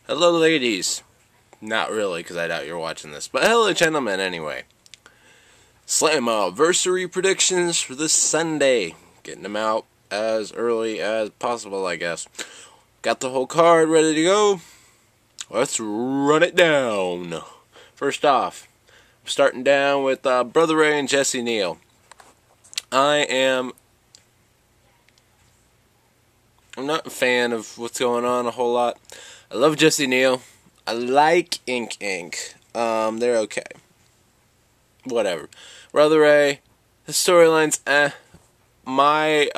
Hello, ladies. Not really, because I doubt you're watching this. But hello, gentlemen, anyway. Slammiversary predictions for this Sunday. Getting them out as early as possible, I guess. Got the whole card ready to go. Let's run it down. First off, I'm starting down with Brother Rayne and Jesse Neal. I'm not a fan of what's going on a whole lot. I love Jesse Neal. I like Ink. They're okay. Whatever. Brother Ray, the storyline's My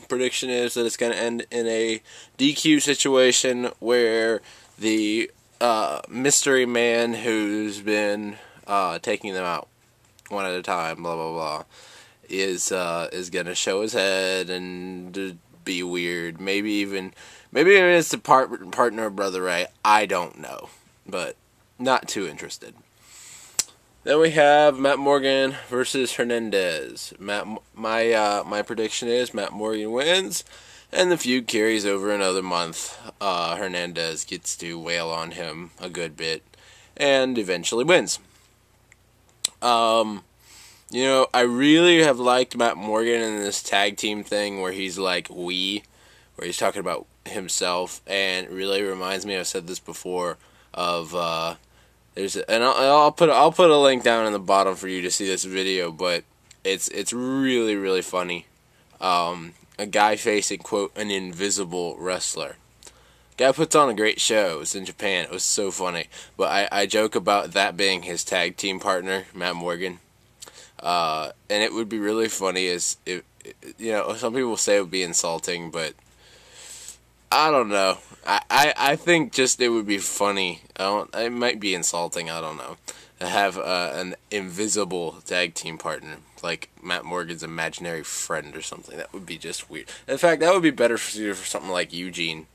prediction is that it's going to end in a DQ situation where the mystery man who's been taking them out one at a time, blah blah blah, is going to show his head and be weird. Maybe even it's the partner of Brother Ray. I don't know, but not too interested. Then we have Matt Morgan versus Hernandez. My prediction is Matt Morgan wins, and the feud carries over another month. Hernandez gets to wail on him a good bit, and eventually wins. I really have liked Matt Morgan in this tag team thing where he's like where he's talking about himself, and it really reminds me, I've said this before, of I'll put a link down in the bottom for you to see this video, but it's really really funny. A guy facing, quote, an invisible wrestler. Guy puts on a great show. It was in Japan. It was so funny. But I joke about that being his tag team partner, Matt Morgan. And it would be really funny as if, some people say it would be insulting, but I don't know. I think just it would be funny. It might be insulting, I don't know, to have an invisible tag team partner, like Matt Morgan's imaginary friend or something. That would be just weird. In fact, that would be better for something like Eugene.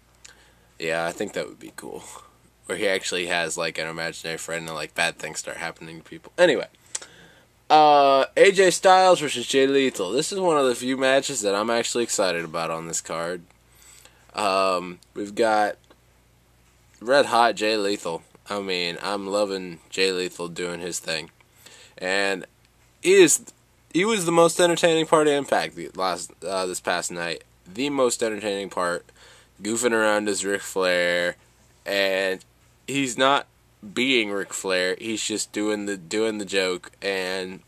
Yeah, I think that would be cool. Where he actually has like an imaginary friend and like bad things start happening to people. Anyway. AJ Styles versus Jay Lethal. This is one of the few matches that I'm actually excited about on this card. We've got Red Hot Jay Lethal. I mean, I'm loving Jay Lethal doing his thing. And he was the most entertaining part of Impact this past night. The most entertaining part. Goofing around as Ric Flair. And he's not being Ric Flair, he's just doing the joke, and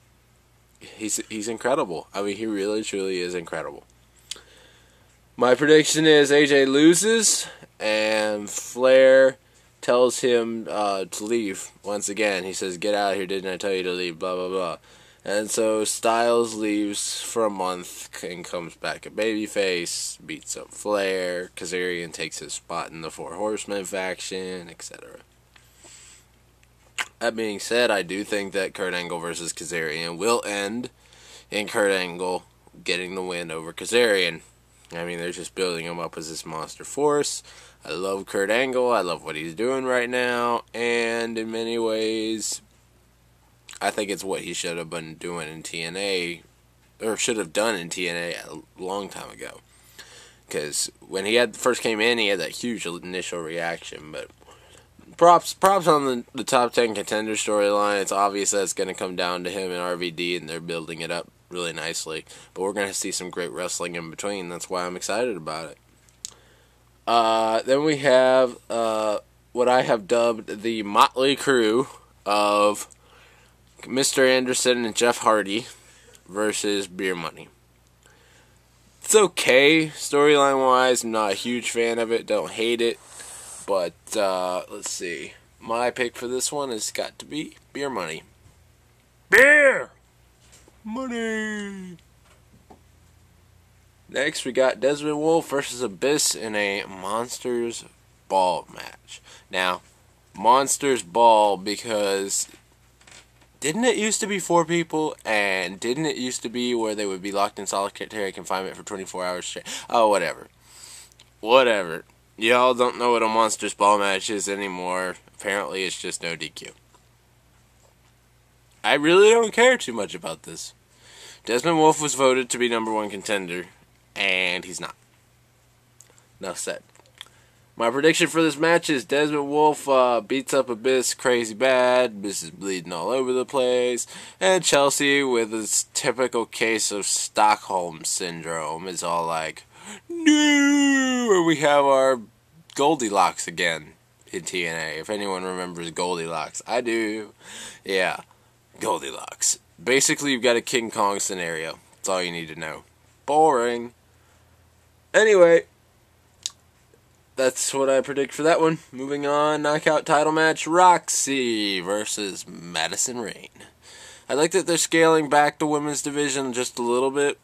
he's incredible. I mean, he really truly is incredible. My prediction is AJ loses, and Flair tells him to leave once again. He says, "Get out of here! Didn't I tell you to leave?" Blah blah blah. And so Styles leaves for a month and comes back a babyface, beats up Flair. Kazarian takes his spot in the Four Horsemen faction, etc. That being said, I do think that Kurt Angle versus Kazarian will end in Kurt Angle getting the win over Kazarian. I mean, they're just building him up as this monster force. I love Kurt Angle. I love what he's doing right now. And in many ways, I think it's what he should have been doing in TNA, or should have done in TNA a long time ago. Because when he first came in, he had that huge initial reaction, but Props on the top 10 contender storyline. It's obvious that it's going to come down to him and RVD, and they're building it up really nicely. But we're going to see some great wrestling in between. That's why I'm excited about it. Then we have what I have dubbed the Motley crew of Mr. Anderson and Jeff Hardy versus Beer Money. It's okay storyline-wise. I'm not a huge fan of it. Don't hate it. But, let's see. My pick for this one has got to be Beer Money. Beer! Money! Next, we got Desmond Wolfe versus Abyss in a Monsters Ball match. Now, Monsters Ball because didn't it used to be 4 people? And didn't it used to be where they would be locked in solitary confinement for 24 hours straight? Oh, whatever. Whatever. Y'all don't know what a Monsters Ball match is anymore. Apparently it's just no DQ. I really don't care too much about this. Desmond Wolfe was voted to be #1 contender, and he's not. Enough said. My prediction for this match is Desmond Wolfe beats up Abyss crazy bad. Abyss is bleeding all over the place. And Chelsea, with his typical case of Stockholm Syndrome, is all like, no! We have our Goldilocks again in TNA. If anyone remembers Goldilocks. I do. Yeah, Goldilocks. Basically, you've got a King Kong scenario. That's all you need to know. Boring. Anyway, that's what I predict for that one. Moving on, knockout title match, Roxxi versus Madison Rayne. I like that they're scaling back the women's division just a little bit.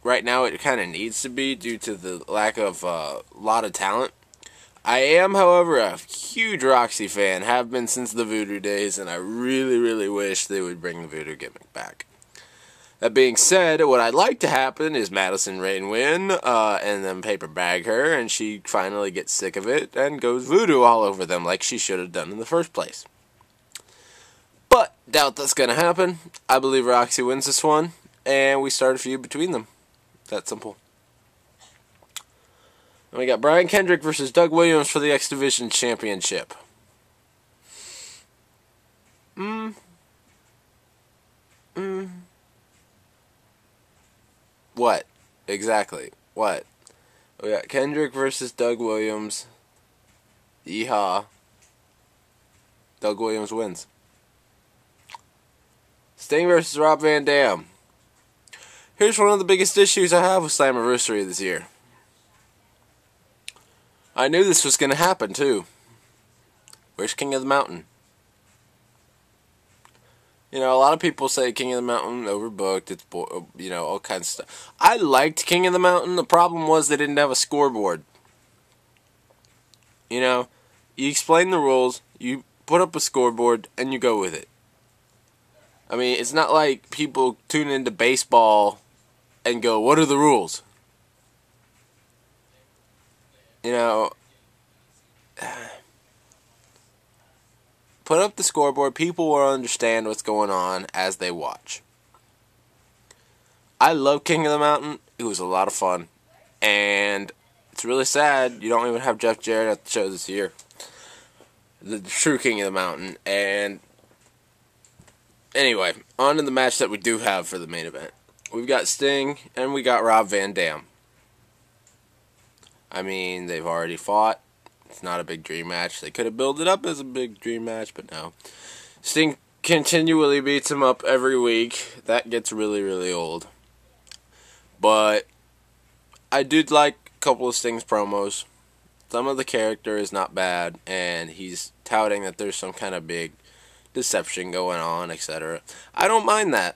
Right now it kind of needs to be due to the lack of a lot of talent. I am, however, a huge Roxxi fan, have been since the Voodoo days, and I really, really wish they would bring the Voodoo gimmick back. That being said, what I'd like to happen is Madison Rayne win, and then paper bag her, and she finally gets sick of it and goes Voodoo all over them like she should have done in the first place. But, doubt that's going to happen. I believe Roxxi wins this one, and we start a feud between them. That simple. And we got Brian Kendrick versus Doug Williams for the X Division Championship. What? Exactly. What? We got Kendrick versus Doug Williams. Yeehaw. Doug Williams wins. Sting versus Rob Van Dam. Here's one of the biggest issues I have with Slammiversary this year. I knew this was going to happen, too. Where's King of the Mountain? You know, a lot of people say King of the Mountain overbooked. It's, you know, all kinds of stuff. I liked King of the Mountain. The problem was they didn't have a scoreboard. You know, you explain the rules, you put up a scoreboard, and you go with it. I mean, it's not like people tune into baseball and go, what are the rules? You know, put up the scoreboard, people will understand what's going on as they watch. I love King of the Mountain. It was a lot of fun. And it's really sad you don't even have Jeff Jarrett at the show this year. The true King of the Mountain. And anyway, on to the match that we do have for the main event. We've got Sting and we got Rob Van Dam. I mean, they've already fought. It's not a big dream match. They could have built it up as a big dream match, but no. Sting continually beats him up every week. That gets really, really old. But I did like a couple of Sting's promos. Some of the character is not bad, and he's touting that there's some kind of big deception going on, etc. I don't mind that.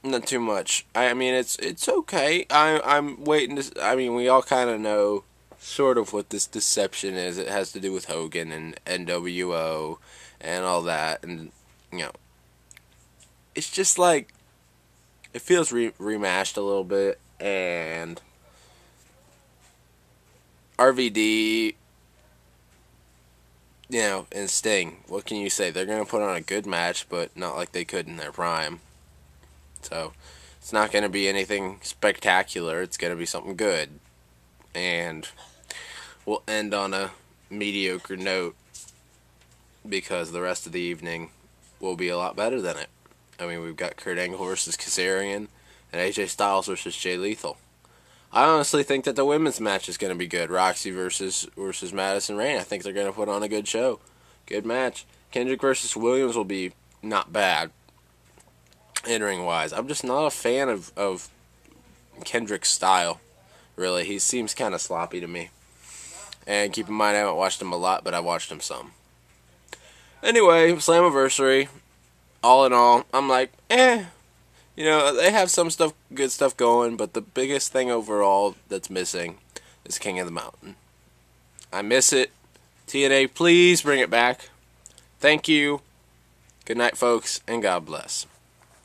Not too much. I mean, it's okay. I'm waiting to... I mean, we all kind of know sort of what this deception is. It has to do with Hogan and NWO and all that. And, you know, it's just like... It feels remashed a little bit. And RVD, you know, and Sting. What can you say? They're going to put on a good match, but not like they could in their prime. So, it's not going to be anything spectacular. It's going to be something good. And we'll end on a mediocre note because the rest of the evening will be a lot better than it. I mean, we've got Kurt Angle versus Kazarian and AJ Styles versus Jay Lethal. I honestly think that the women's match is going to be good. Roxxi versus Madison Rayne. I think they're going to put on a good show. Good match. Kendrick versus Williams will be not bad. In-ring wise, I'm just not a fan of Kendrick's style, really. He seems kind of sloppy to me. And keep in mind, I haven't watched him a lot, but I've watched him some. Anyway, Slammiversary, all in all, I'm like, eh. You know, they have some stuff, good stuff going, but the biggest thing overall that's missing is King of the Mountain. I miss it. TNA, please bring it back. Thank you. Good night, folks, and God bless.